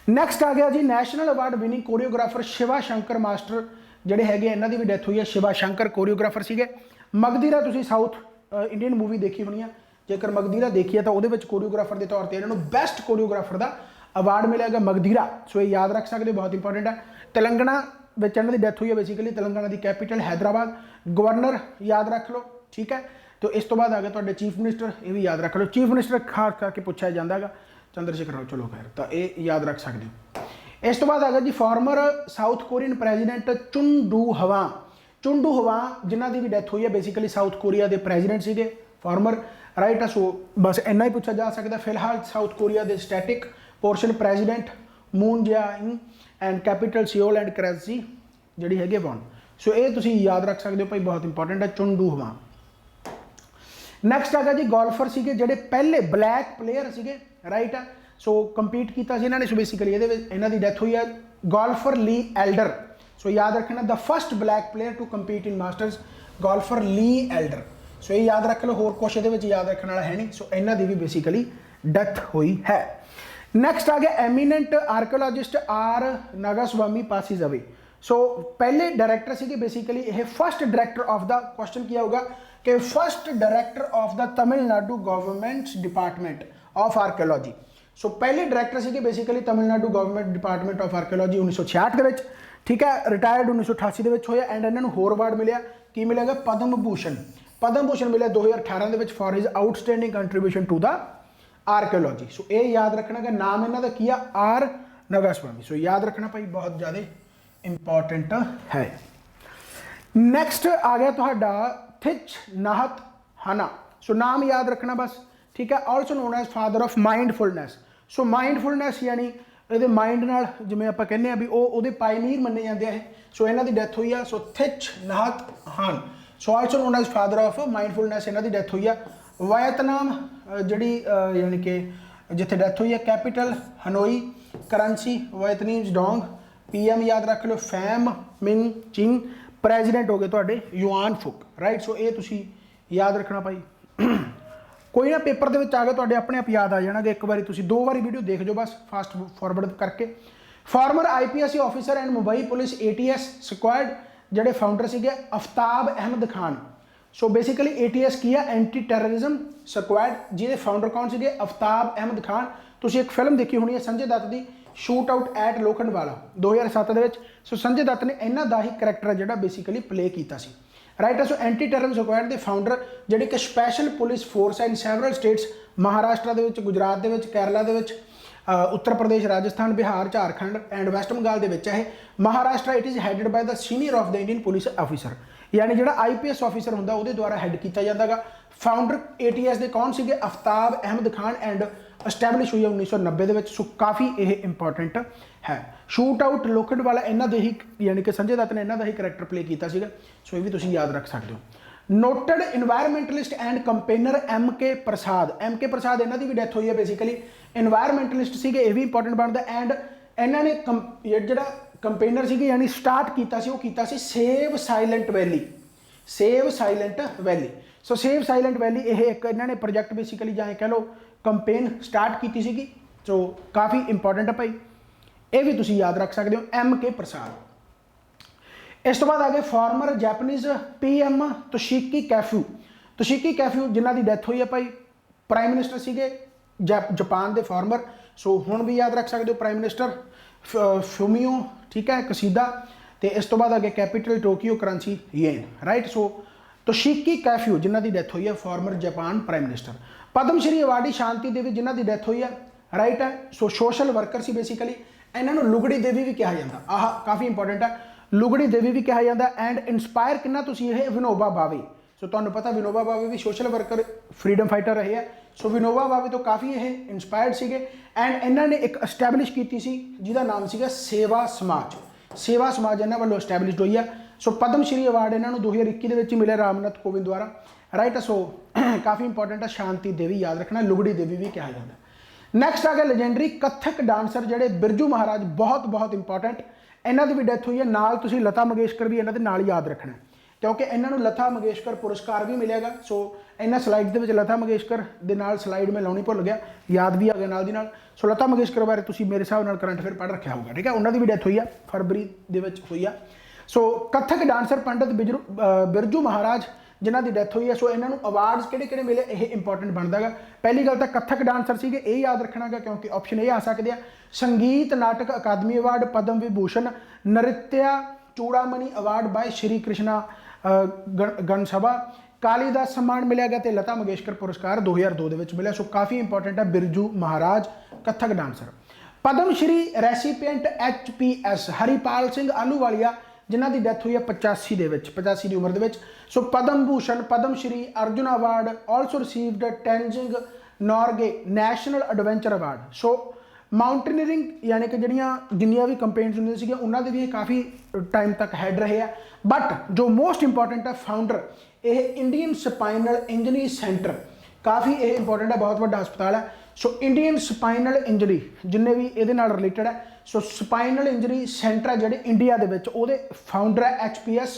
ਨੈਕਸਟ ਆ ਗਿਆ ਜੀ national award winning choreographer Shiva Shankar master ਜਿਹੜੇ ਹੈਗੇ, ਇਹਨਾਂ ਦੀ ਵੀ ਡੈਥ ਹੋਈ ਹੈ। ਸ਼ਿਵਾ ਸ਼ੰਕਰ ਕੋਰੀਓਗ੍ਰਾਫਰ ਸੀਗੇ। ਮਗਧੀਰਾ ਤੁਸੀਂ ਸਾਊਥ ਇੰਡੀਅਨ ਮੂਵੀ ਦੇਖੀ ਹੋਣੀ ਆ, ਜੇਕਰ ਮਗਧੀਰਾ ਦੇਖੀ ਹੈ ਤਾਂ ਉਹਦੇ ਵਿੱਚ ਕੋਰੀਓਗ੍ਰਾਫਰ ਦੇ ਤੌਰ ਤੇ ਇਹਨਾਂ ਨੂੰ ਬੈਸਟ ਕੋਰੀਓਗ੍ਰਾਫਰ ਦਾ ਅਵਾਰਡ ਮਿਲਿਆਗਾ, ਮਗਧੀਰਾ। ਸੋ ਇਹ ਯਾਦ ਰੱਖ ਸਕਦੇ ਹੋ, ਬਹੁਤ ਇੰਪੋਰਟੈਂਟ ਹੈ। ਤੇਲੰਗਾਨਾ ਵਿੱਚ ਇਹਨਾਂ ਦੀ ਡੈਥ ਹੋਈ ਹੈ, ਬੇਸਿਕਲੀ ਤੇਲੰਗਾਨਾ ਦੀ ਕੈਪੀਟਲ ਹੈਦਰਾਬਾਦ। ਗਵਰਨਰ ਯਾਦ ਰੱਖ ਲਓ, ਠੀਕ ਹੈ। तो इस तो बाद आ गया ਤੁਹਾਡੇ ਚੀਫ ਮਿਨਿਸਟਰ, ਇਹ ਵੀ ਯਾਦ ਰੱਖ ਲਓ। ਚੀਫ ਮਿਨਿਸਟਰ ਖਾਸ ਕਰਕੇ ਪੁੱਛਿਆ ਜਾਂਦਾ ਹੈਗਾ, ਚੰਦਰ ਸ਼ੇਖਰ ਰਾਓ। ਚਲੋ ਖੈਰ, ਤਾਂ ਇਹ ਯਾਦ ਰੱਖ ਸਕਦੇ ਹੋ। ਇਸ ਤੋਂ ਬਾਅਦ ਆ ਗਿਆ ਜੀ former South Korean president Chun Doo Hwan. Chun Doo ਹਵਾ ਜਿਨ੍ਹਾਂ ਦੀ ਵੀ ਡੈਥ ਹੋਈ ਹੈ, ਬੇਸਿਕਲੀ ਸਾਊਥ ਕੋਰੀਆ ਦੇ ਪ੍ਰੈਜ਼ੀਡੈਂਟ ਸੀਗੇ, ਫਾਰਮਰ, ਰਾਈਟ। ਸੋ ਬਸ ਇੰਨਾ ਹੀ ਪੁੱਛਿਆ ਜਾ ਸਕਦਾ। ਫਿਲਹਾਲ ਸਾਊਥ ਕੋਰੀਆ ਦੇ static portion president Moon Jae in and capital Seoul and currency ਜਿਹੜੀ ਹੈਗੀ ਵਨ। ਸੋ ਇਹ ਤੁਸੀਂ ਯਾਦ ਰੱਖ ਸਕਦੇ ਹੋ ਭਾਈ, ਬਹੁਤ ਇੰਪੋਰਟੈਂਟ ਹੈ, ਚੁਨ ਡੂ ਹਵਾ। ਨੈਕਸਟ ਹੈਗਾ ਜੀ ਗੋਲਫਰ ਸੀਗੇ ਜਿਹੜੇ ਪਹਿਲੇ ਬਲੈਕ ਪਲੇਅਰ ਸੀਗੇ, ਰਾਈਟ ਆ। ਸੋ ਕੰਪੀਟ ਕੀਤਾ ਸੀ ਇਹਨਾਂ ਨੇ। ਸੋ ਬੇਸਿਕਲੀ ਇਹਦੇ ਵਿੱਚ ਇਹਨਾਂ ਦੀ ਡੈਥ ਹੋਈ ਹੈ, ਗੋਲਫਰ ਲੀ ਐਲਡਰ। ਸੋ ਯਾਦ ਰੱਖਣਾ, the first black player to compete in Masters, golfer Lee Elder. So ਇਹ ਯਾਦ ਰੱਖ ਲਓ, ਹੋਰ ਕੁਛ ਇਹਦੇ ਵਿੱਚ ਯਾਦ ਰੱਖਣ ਵਾਲਾ ਹੈ ਨਹੀਂ। ਸੋ ਇਹਨਾਂ ਦੀ ਵੀ ਬੇਸਿਕਲੀ ਡੈਥ ਹੋਈ ਹੈ। ਨੈਕਸਟ ਆ ਗਿਆ eminent archaeologist R Nagaswamy passes away. So ਪਹਿਲੇ ਡਾਇਰੈਕਟਰ ਸੀਗੇ, ਬੇਸਿਕਲੀ ਇਹ first director of the, question ਕੀ ਹੋਊਗਾ ਕਿ first director of the Tamil Nadu government department of archaeology. So ਪਹਿਲੇ ਡਾਇਰੈਕਟਰ ਸੀਗੇ basically Tamil Nadu government department of archaeology 1966 ਦੇ ਵਿੱਚ, ਠੀਕ ਹੈ। ਰਿਟਾਇਰਡ 1988 ਦੇ ਵਿੱਚ ਹੋਇਆ। ਐਂਡ ਇਹਨਾਂ ਨੂੰ ਹੋਰ ਅਵਾਰਡ ਮਿਲਿਆ, ਕੀ ਮਿਲੇਗਾ? ਪਦਮ ਭੂਸ਼ਣ। ਪਦਮ ਭੂਸ਼ਣ ਮਿਲਿਆ 2018 ਦੇ ਵਿੱਚ for his outstanding contribution to the archaeology. So ਇਹ ਯਾਦ ਰੱਖਣਾ ਕਿ ਨਾਮ ਇਹਨਾਂ ਦਾ ਕੀ ਆ? ਆਰ ਨਾਗਾਸਵਾਮੀ। ਸੋ ਯਾਦ ਰੱਖਣਾ ਭਾਈ, ਬਹੁਤ ਜ਼ਿਆਦਾ ਇੰਪੋਰਟੈਂਟ ਹੈ। ਨੈਕਸਟ ਆ ਗਿਆ ਤੁਹਾਡਾ ਥਿਚ ਨਾਹਤ ਹਨਾ। ਸੋ ਨਾਮ ਯਾਦ ਰੱਖਣਾ ਬਸ, ਠੀਕ ਹੈ। Also known as father of mindfulness. So mindfulness ਯਾਨੀ ਇਹਦੇ ਮਾਈਂਡ ਨਾਲ ਜਿਵੇਂ ਆਪਾਂ ਕਹਿੰਦੇ ਆ ਵੀ ਉਹਦੇ ਪਾਇਨੀਅਰ ਮੰਨੇ ਜਾਂਦੇ ਆ ਇਹ। ਸੋ ਇਹਨਾਂ ਦੀ ਡੈਥ ਹੋਈ ਆ। ਸੋ ਥਿਚ ਨਾਹਤ ਹਨ। So also known as father of mindfulness, ਇਹਨਾਂ ਦੀ ਡੈਥ ਹੋਈ ਆ। ਵੀਅਤਨਾਮ ਜਿਹੜੀ ਯਾਨੀ ਕਿ ਜਿੱਥੇ ਡੈਥ ਹੋਈ ਆ, capital Hanoi, currency Vietnamese dong, PM ਯਾਦ ਰੱਖ ਲਓ ਫੈਮ ਮਿੰਗ ਚਿੰਗ, ਪ੍ਰੈਜ਼ੀਡੈਂਟ ਹੋ ਗਏ ਤੁਹਾਡੇ ਯੂਆਨ ਫੁਕ, ਰਾਈਟ। ਸੋ ਇਹ ਤੁਸੀਂ ਯਾਦ ਰੱਖਣਾ ਭਾਈ। ਕੋਈ ਨਾ ਪੇਪਰ ਦੇ ਵਿੱਚ ਆ ਗਿਆ ਤੁਹਾਡੇ ਆਪਣੇ ਆਪ ਯਾਦ ਆ ਜਾਣਗੇ। ਇੱਕ ਵਾਰੀ ਤੁਸੀਂ 2 ਵਾਰੀ ਵੀਡੀਓ ਦੇਖ ਜਾਓ ਬਸ, ਫਾਸਟ ਫਾਰਵਰਡ ਕਰਕੇ। Former IPSC officer and Mumbai police ATS squad ਜਿਹੜੇ ਫਾਊਂਡਰ ਸੀਗੇ Aftab Ahmed Khan. So basically ATS ਕੀ ਆ? ਐਂਟੀ ਟੈਰਰਿਜ਼ਮ ਸਕੁਐਡ, ਜਿਹਦੇ ਫਾਊਂਡਰ ਕੌਣ ਸੀਗੇ? ਅਫਤਾਬ ਅਹਿਮਦ ਖਾਨ। ਤੁਸੀਂ ਇੱਕ ਫਿਲਮ ਦੇਖੀ ਹੋਣੀ ਹੈ ਸੰਜੇ ਦੱਤ ਦੀ, ਸ਼ੂਟ ਆਊਟ ਐਟ ਲੋਖੰਡਵਾਲਾ 2007 ਦੇ ਵਿੱਚ। ਸੋ ਸੰਜੇ ਦੱਤ ਨੇ ਇਹਨਾਂ ਦਾ ਹੀ ਕਰੈਕਟਰ ਜਿਹੜਾ ਬੇਸਿਕਲੀ ਪਲੇ ਕੀਤਾ ਸੀ, right. So anti terrorism squad ਦੇ ਫਾਊਂਡਰ ਜਿਹੜੇ ਕਿ special police force and several states, Maharashtra ਦੇ ਵਿੱਚ, ਗੁਜਰਾਤ ਦੇ ਵਿੱਚ, ਕੇਰਲਾ ਦੇ ਵਿੱਚ, ਉੱਤਰ ਪ੍ਰਦੇਸ਼, ਰਾਜਸਥਾਨ, ਬਿਹਾਰ, ਝਾਰਖੰਡ ਐਂਡ ਵੈਸਟ ਬੰਗਾਲ ਦੇ ਵਿੱਚ ਹੈ। Maharashtra it is headed by the senior of the Indian police officer, ਯਾਨੀ ਜਿਹੜਾ IPS ਆਫੀਸਰ ਹੁੰਦਾ ਉਹਦੇ ਦੁਆਰਾ ਹੈਡ ਕੀਤਾ ਜਾਂਦਾਗਾ। ਫਾਊਂਡਰ ATS ਦੇ ਕੌਣ ਸੀਗੇ? ਅਫਤਾਬ ਅਹਿਮਦ ਖਾਨ ਐਂਡ ਐਸਟੈਬਲਿਸ਼ ਹੋਈ ਹੈ 1990 ਦੇ ਵਿੱਚ। ਸੋ ਕਾਫੀ ਇਹ ਇੰਪੋਰਟੈਂਟ ਹੈ। ਸ਼ੂਟ ਆਊਟ ਲੋਖੰਡਵਾਲਾ ਇਹਨਾਂ ਦੇ ਹੀ, ਯਾਨੀ ਕਿ ਸੰਜੇ ਦੱਤ ਨੇ ਇਹਨਾਂ ਦਾ ਹੀ ਕਰੈਕਟਰ ਪਲੇ ਕੀਤਾ ਸੀਗਾ। ਸੋ ਇਹ ਵੀ ਤੁਸੀਂ ਯਾਦ ਰੱਖ ਸਕਦੇ ਹੋ। Noted environmentalist and campaigner MK Prasad. MK Prasad ਇਹਨਾਂ ਦੀ ਵੀ ਡੈਥ ਹੋਈ ਹੈ। ਬੇਸਿਕਲੀ ਇਨਵਾਇਰਮੈਂਟਲਿਸਟ ਸੀਗੇ, ਇਹ ਵੀ ਇੰਪੋਰਟੈਂਟ ਬਣਦਾ। ਐਂਡ ਇਹਨਾਂ ਨੇ ਜਿਹੜਾ ਕੰਪੇਨਰ ਸੀਗੇ ਯਾਨੀ ਸਟਾਰਟ ਕੀਤਾ ਸੀ, ਉਹ ਕੀਤਾ ਸੀ ਸੇਵ ਸਾਇਲੈਂਟ ਵੈਲੀ। ਸੇਵ ਸਾਇਲੈਂਟ ਵੈਲੀ। ਸੋ ਸੇਵ ਸਾਇਲੈਂਟ ਵੈਲੀ ਇਹ ਇੱਕ ਇਹਨਾਂ ਨੇ ਪ੍ਰੋਜੈਕਟ ਬੇਸਿਕਲੀ ਜਾਂ ਕਹਿ ਲਓ ਕੰਪੇਨ ਸਟਾਰਟ ਕੀਤੀ ਸੀਗੀ। ਸੋ ਕਾਫੀ ਇੰਪੋਰਟੈਂਟ ਹੈ ਭਾਈ, ਇਹ ਵੀ ਤੁਸੀਂ ਯਾਦ ਰੱਖ ਸਕਦੇ ਹੋ, MK ਪ੍ਰਸਾਦ। ਇਸ ਤੋਂ ਬਾਅਦ ਆ ਗਏ ਫਾਰਮਰ ਜੈਪਨੀਜ਼ PM ਤੋਸ਼ੀਕੀ ਕੈਫੂ। ਤੋਸ਼ੀਕੀ ਕੈਫੂ ਜਿਨ੍ਹਾਂ ਦੀ ਡੈਥ ਹੋਈ ਹੈ ਭਾਈ, ਪ੍ਰਾਈਮ ਮਿਨਿਸਟਰ ਸੀਗੇ ਜਾਪਾਨ ਦੇ ਫਾਰਮਰ। ਸੋ ਹੁਣ ਵੀ ਯਾਦ ਰੱਖ ਸਕਦੇ ਹੋ ਪ੍ਰਾਈਮ ਮਿਨਿਸਟਰ ਫੂਮੀਓ, ਠੀਕ ਹੈ, ਕਸੀਦਾ। ਤੇ ਇਸ ਤੋਂ ਬਾਅਦ ਆ ਗਏ capital Tokyo, currency yen, right. So Toshiki Kaifu ਜਿਨ੍ਹਾਂ ਦੀ ਡੈਥ ਹੋਈ ਹੈ, former Japan prime minister. Padma Shri awardee Shanti Devi ਜਿਨ੍ਹਾਂ ਦੀ ਡੈਥ ਹੋਈ ਹੈ, ਰਾਈਟ ਹੈ। ਸੋ ਸੋਸ਼ਲ ਵਰਕਰ ਸੀ ਬੇਸਿਕਲੀ। ਇਹਨਾਂ ਨੂੰ ਲੁਗੜੀ ਦੇਵੀ ਵੀ ਕਿਹਾ ਜਾਂਦਾ, ਆਹ ਕਾਫੀ ਇੰਪੋਰਟੈਂਟ ਹੈ, ਲੁਗੜੀ ਦੇਵੀ ਵੀ ਕਿਹਾ ਜਾਂਦਾ। ਐਂਡ ਇੰਸਪਾਇਰ ਕਿੰਨਾ ਤੁਸੀਂ ਇਹ? ਵਿਨੋਬਾ ਭਾਵੇ। ਸੋ ਤੁਹਾਨੂੰ ਪਤਾ ਵਿਨੋਬਾ ਭਾਵੇ ਵੀ ਸੋਸ਼ਲ ਵਰਕਰ, ਫਰੀडम ਫਾਈਟਰ ਰਹੇ ਆ। ਸੋ ਵਿਨੋਬਾ ਭਾਵੇ ਤੋਂ ਕਾਫੀ ਇਹ ਇੰਸਪਾਇਰਡ ਸੀਗੇ। ਐਂਡ ਇਹਨਾਂ ਨੇ ਇੱਕ ਐਸਟੈਬਲਿਸ਼ ਕੀਤੀ ਸੀ ਜਿਹਦਾ ਨਾਮ ਸੀਗਾ ਸੇਵਾ ਸਮਾਜ। ਸੇਵਾ ਸਮਾਜ ਇਹਨਾਂ ਵੱਲੋਂ ਐਸਟੈਬਲਿਸ਼ਡ ਹੋਈ ਆ। ਸੋ ਪਦਮ ਸ਼੍ਰੀ ਅਵਾਰਡ ਇਹਨਾਂ ਨੂੰ 2021 ਦੇ ਵਿੱਚ ਮਿਲਿਆ ਰਾਮਨਾਥ ਕੋਵਿੰਦ ਦੁਆਰਾ, ਰਾਈਟ। ਸੋ ਕਾਫੀ ਇੰਪੋਰਟੈਂਟ ਹੈ। ਸ਼ਾਂਤੀ ਦੇਵੀ ਯਾਦ ਰੱਖਣਾ, ਲੁਗੜੀ ਦੇਵੀ ਵੀ ਕਿਹਾ ਜਾਂਦਾ। ਨੈਕਸਟ ਆ ਗਿਆ ਲੈਜੈਂਡਰੀ ਕੱਥਕ ਡਾਂਸਰ ਜਿਹੜੇ ਬਿਰਜੂ ਮਹਾਰਾਜ, ਬਹੁਤ ਇੰਪੋਰਟੈਂਟ। ਇਹਨਾਂ ਦੀ ਵੀ ਡੈਥ ਹੋਈ ਹੈ। ਨਾਲ ਤੁਸੀਂ ਲਤਾ ਮੰਗੇਸ਼ਕਰ ਵੀ ਇਹਨਾਂ ਦੇ ਨਾਲ ਯਾਦ ਰੱਖਣਾ, ਕਿਉਂਕਿ ਇਹਨਾਂ ਨੂੰ ਲਤਾ ਮੰਗੇਸ਼ਕਰ ਪੁਰਸਕਾਰ ਵੀ ਮਿਲੇਗਾ। ਸੋ ਇਹਨਾਂ ਸਲਾਈਡ ਦੇ ਵਿੱਚ ਲਤਾ ਮੰਗੇਸ਼ਕਰ ਦੇ ਨਾਲ ਸਲਾਈਡ ਮੈਂ ਲਾਉਣੀ ਭੁੱਲ ਗਿਆ, ਯਾਦ ਵੀ ਆ ਗਿਆ ਨਾਲ ਦੀ ਨਾਲ। ਸੋ ਲਤਾ ਮੰਗੇਸ਼ਕਰ ਬਾਰੇ ਤੁਸੀਂ ਮੇਰੇ ਹਿਸਾਬ ਨਾਲ ਕਰੰਟ ਅਫੇਅਰ ਪੜ੍ਹ ਰੱਖਿਆ ਹੋਊਗਾ, ਠੀਕ ਹੈ। ਉਹਨਾਂ ਦੀ ਵੀ ਡੈਥ ਹੋਈ ਆ, ਫਰਵਰੀ ਦੇ ਵਿੱਚ ਹੋਈ ਆ। ਸੋ ਕੱਥਕ ਡਾਂਸਰ ਪੰਡਤ ਬਿਰਜੂ ਮਹਾਰਾਜ ਜਿਨ੍ਹਾਂ ਦੀ ਡੈਥ ਹੋਈ ਹੈ। ਸੋ ਇਹਨਾਂ ਨੂੰ ਅਵਾਰਡਸ ਕਿਹੜੇ ਕਿਹੜੇ ਮਿਲੇ, ਇਹ ਇੰਪੋਰਟੈਂਟ ਬਣਦਾ ਗਾ। ਪਹਿਲੀ ਗੱਲ ਤਾਂ ਕੱਥਕ ਡਾਂਸਰ ਸੀਗੇ, ਇਹ ਯਾਦ ਰੱਖਣਾ ਗਾ, ਕਿਉਂਕਿ ਆਪਸ਼ਨ ਇਹ ਆ ਸਕਦੇ ਆ। Sangeet Natak Akademi award, Padma Vibhushan, Nritya Choodamani award by Shri Krishna Gana Sabha, Kalidas Samman ਮਿਲਿਆ ਗਿਆ, ਤੇ ਲਤਾ ਮੰਗੇਸ਼ਕਰ ਪੁਰਸਕਾਰ 2002 ਦੇ ਵਿੱਚ ਮਿਲਿਆ। ਸੋ ਕਾਫੀ ਇੰਪੋਰਟੈਂਟ ਹੈ ਬਿਰਜੂ ਮਹਾਰਾਜ ਕੱਥਕ ਡਾਂਸਰ। ਪਦਮ ਸ਼੍ਰੀ ਰੈਸੀਪੀਐਂਟ HPS ਹਰੀਪਾਲ ਸਿੰਘ ਆਹਲੂਵਾਲੀਆ ਜਿਨ੍ਹਾਂ ਦੀ ਡੈਥ ਹੋਈ ਹੈ 85 ਦੇ ਵਿੱਚ, 85 ਦੀ ਉਮਰ ਦੇ ਵਿੱਚ। So Padma Bhushan, Padma Shri, Arjuna award, also received Tenzing Norgay national adventure award. So mountaineering ਯਾਨੀ ਕਿ ਜਿੰਨੀਆਂ ਵੀ ਕੰਪੇਨਸ ਹੁੰਦੀਆਂ ਸੀਗੀਆਂ ਉਹਨਾਂ ਦੇ ਵੀ ਇਹ ਕਾਫੀ ਟਾਈਮ ਤੱਕ ਹੈਡ ਰਹੇ ਆ। ਬਟ ਜੋ ਮੋਸਟ ਇੰਪੋਰਟੈਂਟ ਹੈ ਫਾਊਂਡਰ, ਇਹ ਇੰਡੀਅਨ ਸਪਾਈਨਲ ਇੰਜਰੀ ਸੈਂਟਰ, ਕਾਫੀ ਇਹ ਇੰਪੋਰਟੈਂਟ ਹੈ, ਬਹੁਤ ਵੱਡਾ ਹਸਪਤਾਲ ਹੈ। ਸੋ ਇੰਡੀਅਨ ਸਪਾਈਨਲ ਇੰਜਰੀ ਜਿੰਨੇ ਵੀ ਇਹਦੇ ਨਾਲ ਰਿਲੇਟਡ ਹੈ। ਸੋ ਸਪਾਈਨਲ ਇੰਜਰੀ ਸੈਂਟਰ ਹੈ ਜਿਹੜੇ ਇੰਡੀਆ ਦੇ ਵਿੱਚ, ਉਹਦੇ ਫਾਊਂਡਰ ਹੈ HPS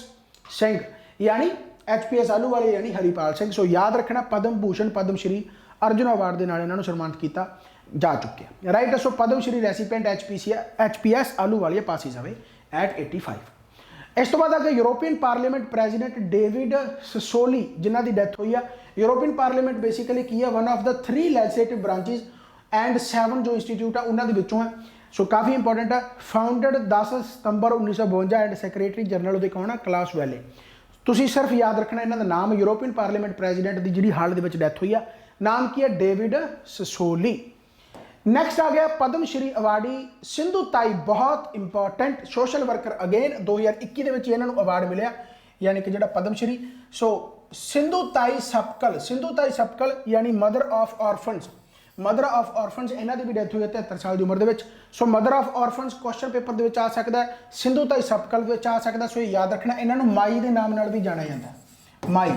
ਸਿੰਘ ਯਾਨੀ HPS ਆਹਲੂਵਾਲੀਆ ਯਾਨੀ ਹਰੀਪਾਲ ਸਿੰਘ। ਸੋ ਯਾਦ ਰੱਖਣਾ ਪਦਮ ਭੂਸ਼ਣ, ਪਦਮ ਸ਼੍ਰੀ, ਅਰਜੁਨ ਅਵਾਰਡ ਦੇ ਨਾਲ ਇਹਨਾਂ ਨੂੰ ਸਨਮਾਨਿਤ ਕੀਤਾ ਜਾ ਚੁੱਕਿਆ, ਰਾਈਟ। ਸੋ ਪਦਮ ਸ਼੍ਰੀ ਰੈਸੀਪੀਐਂਟ HPS ਆਹਲੂਵਾਲੀਆ ਪਾਸਿਸ ਅਵੇ ਐਟ 85। ਇਸ ਤੋਂ ਬਾਅਦ ਆ ਗਿਆ ਯੂਰੋਪੀਅਨ ਪਾਰਲੀਮੈਂਟ ਪ੍ਰੈਜ਼ੀਡੈਂਟ ਡੇਵਿਡ ਸਸੋਲੀ ਜਿਨ੍ਹਾਂ ਦੀ ਡੈਥ ਹੋਈ ਆ। ਯੂਰੋਪੀਅਨ ਪਾਰਲੀਮੈਂਟ ਬੇਸਿਕਲੀ ਕੀ ਹੈ, one of the 3 legislative branches and 7 ਜੋ ਇੰਸਟੀਟਿਊਟ ਆ ਉਹਨਾਂ ਦੇ ਵਿੱਚੋਂ ਹੈ। ਸੋ ਕਾਫੀ ਇੰਪੋਰਟੈਂਟ ਹੈ। Founded 10 September 1952 and secretary general ਉਹਦੇ ਕੌਣ ਆ, ਕਲਾਸ ਵੈਲੇ। ਤੁਸੀਂ ਸਿਰਫ ਯਾਦ ਰੱਖਣਾ ਇਹਨਾਂ ਦਾ ਨਾਮ, ਯੂਰੋਪੀਅਨ ਪਾਰਲੀਮੈਂਟ ਪ੍ਰੈਜ਼ੀਡੈਂਟ ਦੀ ਜਿਹੜੀ ਹਾਲ ਦੇ ਵਿੱਚ ਡੈਥ ਹੋਈ ਆ, ਨਾਮ ਕੀ ਹੈ, ਡੇਵਿਡ ਸਸੋਲੀ। ਨੈਕਸਟ ਆ ਗਿਆ ਪਦਮ ਸ਼੍ਰੀ ਅਵਾਰਡੀ ਸਿੰਧੂ ਤਾਈ, ਬਹੁਤ ਇੰਪੋਰਟੈਂਟ ਸੋਸ਼ਲ ਵਰਕਰ, ਅਗੇਨ 2021 ਦੇ ਵਿੱਚ ਇਹਨਾਂ ਨੂੰ ਅਵਾਰਡ ਮਿਲਿਆ ਯਾਨੀ ਕਿ ਜਿਹੜਾ ਪਦਮ ਸ਼੍ਰੀ। ਸੋ ਸਿੰਧੂ ਤਾਈ ਸਪਕਲ ਯਾਨੀ ਮਦਰ ਆਫ ਆਰਫਨਸ, ਇਹਨਾਂ ਦੀ ਵੀ ਡੈਥ ਹੋਈ ਹੈ 73 ਸਾਲ ਦੀ ਉਮਰ ਦੇ ਵਿੱਚ। ਸੋ ਮਦਰ ਆਫ ਆਰਫਨਸ ਕੁਐਸਚਨ ਪੇਪਰ ਦੇ ਵਿੱਚ ਆ ਸਕਦਾ ਹੈ, ਸਿੰਧੂ ਤਾਈ ਸਪਕਲ ਦੇ ਵਿੱਚ ਆ ਸਕਦਾ। ਸੋ ਇਹ ਯਾਦ ਰੱਖਣਾ, ਇਹਨਾਂ ਨੂੰ ਮਾਈ ਦੇ ਨਾਮ ਨਾਲ ਵੀ ਜਾਣਿਆ ਜਾਂਦਾ, ਮਾਈ,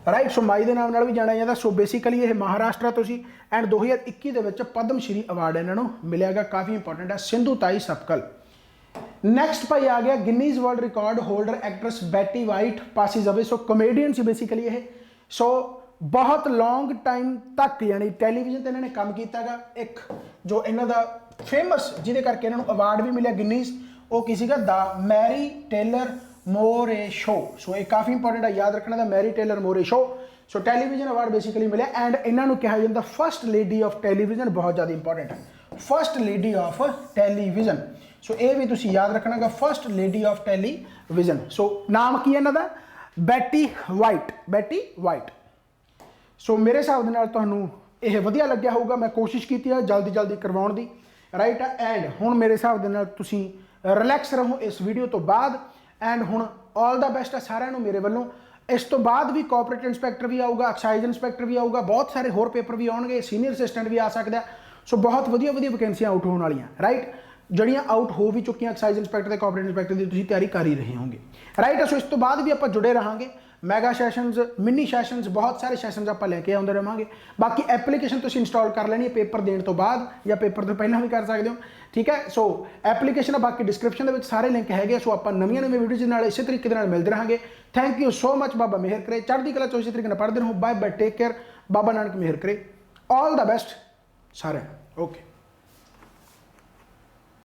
ਰਾਈਟ। ਸੋ ਮਾਈ ਦੇ ਨਾਮ ਨਾਲ ਵੀ ਜਾਣਿਆ ਜਾਂਦਾ। ਸੋ ਬੇਸਿਕਲੀ ਇਹ ਮਹਾਰਾਸ਼ਟਰ ਤੋਂ ਸੀ ਐਂਡ 2021 ਦੇ ਵਿੱਚ ਪਦਮ ਸ਼੍ਰੀ ਅਵਾਰਡ ਇਹਨਾਂ ਨੂੰ ਮਿਲਿਆਗਾ, ਕਾਫੀ ਇੰਪੋਰਟੈਂਟ ਹੈ, ਸਿੰਧੂ ਤਾਈ ਸਪਕਲ। ਨੈਕਸਟ ਭਾਈ ਆ ਗਿਆ Guinness world record holder actress Betty White passes away. So comedian ਸੀ ਬੇਸਿਕਲੀ ਇਹ। ਸੋ ਬਹੁਤ ਲੌਂਗ ਟਾਈਮ ਤੱਕ ਯਾਨੀ ਟੈਲੀਵਿਜ਼ਨ ਤੇ ਇਹਨਾਂ ਨੇ ਕੰਮ ਕੀਤਾਗਾ। ਇੱਕ ਜੋ ਇਹਨਾਂ ਦਾ ਫੇਮਸ ਜਿਹਦੇ ਕਰਕੇ ਇਹਨਾਂ ਨੂੰ ਅਵਾਰਡ ਵੀ ਮਿਲਿਆ ਗਿਨੀਜ਼, ਉਹ ਕੀ ਸੀਗਾ, ਦਾ ਮੈਰੀ ਟੇਲਰ ਮੋਰੇ ਸ਼ੋ। ਸੋ ਇਹ ਕਾਫੀ ਇੰਪੋਰਟੈਂਟ ਹੈ, ਯਾਦ ਰੱਖਣਾ ਦਾ ਮੈਰੀ ਟੇਲਰ ਮੋਰੇ ਸ਼ੋ। ਸੋ ਟੈਲੀਵਿਜ਼ਨ ਅਵਾਰਡ ਬੇਸਿਕਲੀ ਮਿਲਿਆ ਐਂਡ ਇਹਨਾਂ ਨੂੰ ਕਿਹਾ ਜਾਂਦਾ ਫਸਟ ਲੇਡੀ ਆਫ ਟੈਲੀਵਿਜ਼ਨ, ਬਹੁਤ ਜ਼ਿਆਦਾ ਇੰਪੋਰਟੈਂਟ ਹੈ, ਫਸਟ ਲੇਡੀ ਆਫ ਟੈਲੀਵਿਜ਼ਨ। ਸੋ ਇਹ ਵੀ ਤੁਸੀਂ ਯਾਦ ਰੱਖਣਾਗਾ, ਫਸਟ ਲੇਡੀ ਆਫ ਟੈਲੀਵਿਜ਼ਨ। ਸੋ ਨਾਮ ਕੀ ਹੈ ਇਹਨਾਂ ਦਾ, ਬੈਟੀ ਵਾਈਟ। ਸੋ ਮੇਰੇ ਹਿਸਾਬ ਦੇ ਨਾਲ ਤੁਹਾਨੂੰ ਇਹ ਵਧੀਆ ਲੱਗਿਆ ਹੋਊਗਾ। ਮੈਂ ਕੋਸ਼ਿਸ਼ ਕੀਤੀ ਹੈ ਜਲਦੀ ਕਰਵਾਉਣ ਦੀ, ਰਾਈਟ। ਐਂਡ ਹੁਣ ਮੇਰੇ ਹਿਸਾਬ ਦੇ ਨਾਲ ਤੁਸੀਂ ਰਿਲੈਕਸ ਰਹੋ ਇਸ ਵੀਡੀਓ ਤੋਂ ਬਾਅਦ। ਐਂਡ ਹੁਣ ਆਲ ਦਾ ਬੈਸਟ ਹੈ ਸਾਰਿਆਂ ਨੂੰ ਮੇਰੇ ਵੱਲੋਂ। ਇਸ ਤੋਂ ਬਾਅਦ ਵੀ ਕੋਆਪਰੇਟਿਵ ਇੰਸਪੈਕਟਰ ਵੀ ਆਊਗਾ, ਐਕਸਾਈਜ਼ ਇੰਸਪੈਕਟਰ ਵੀ ਆਊਗਾ, ਬਹੁਤ ਸਾਰੇ ਹੋਰ ਪੇਪਰ ਵੀ ਆਉਣਗੇ, ਸੀਨੀਅਰ ਅਸਿਸਟੈਂਟ ਵੀ ਆ ਸਕਦਾ। ਸੋ ਬਹੁਤ ਵਧੀਆ ਵੈਕੈਂਸੀਆਂ ਆਊਟ ਹੋਣ ਵਾਲੀਆਂ, ਰਾਈਟ। ਜਿਹੜੀਆਂ ਆਊਟ ਹੋ ਵੀ ਚੁੱਕੀਆਂ ਐਕਸਾਈਜ਼ ਇੰਸਪੈਕਟਰ ਤੇ ਕੋਆਪਰੇਟਿਵ ਇੰਸਪੈਕਟਰ ਦੀ ਤੁਸੀਂ ਤਿਆਰੀ ਕਰ ਹੀ ਰਹੇ ਹੋਗੇ, ਰਾਈਟ। ਸੋ ਇਸ ਤੋਂ ਬਾਅਦ ਵੀ ਆਪਾਂ ਜੁੜੇ ਰਹਾਂਗੇ, ਮੈਗਾ ਸੈਸ਼ਨਸ, ਮਿਨੀ ਸੈਸ਼ਨਸ, ਬਹੁਤ ਸਾਰੇ ਸੈਸ਼ਨਸ ਆਪਾਂ ਲੈ ਕੇ ਆਉਂਦੇ ਰਹਾਂਗੇ। ਬਾਕੀ ਐਪਲੀਕੇਸ਼ਨ ਤੁਸੀਂ ਇੰਸਟਾਲ ਕਰ ਲੈਣੀ ਹੈ ਪੇਪਰ ਦੇਣ ਤੋਂ ਬਾਅਦ ਜਾਂ ਪੇਪਰ ਤੋਂ ਪਹਿਲਾਂ ਵੀ ਕਰ ਸਕਦੇ ਹੋ, ਠੀਕ ਹੈ। ਸੋ ਐਪਲੀਕੇਸ਼ਨ ਬਾਕੀ ਡਿਸਕ੍ਰਿਪਸ਼ਨ ਦੇ ਵਿੱਚ ਸਾਰੇ ਲਿੰਕ ਹੈਗੇ। ਸੋ ਆਪਾਂ ਨਵੀਆਂ ਵੀਡੀਓਜ਼ ਦੇ ਨਾਲ ਇਸੇ ਤਰੀਕੇ ਦੇ ਨਾਲ ਮਿਲਦੇ ਰਹਾਂਗੇ। ਥੈਂਕ ਯੂ ਸੋ ਮਚ, ਬਾਬਾ ਮਿਹਰ ਕਰੇ, ਚੜ੍ਹਦੀ ਕਲਾ ਚ ਇਸੇ ਤਰੀਕੇ ਨਾਲ ਪੜ੍ਹਦੇ ਰਹੋ। Bye bye, take care, Baba Nanak ਮਿਹਰ ਕਰੇ, ਆਲ ਦਾ ਬੈਸਟ ਸਾਰਿਆਂ ਨੂੰ, ਓਕੇ।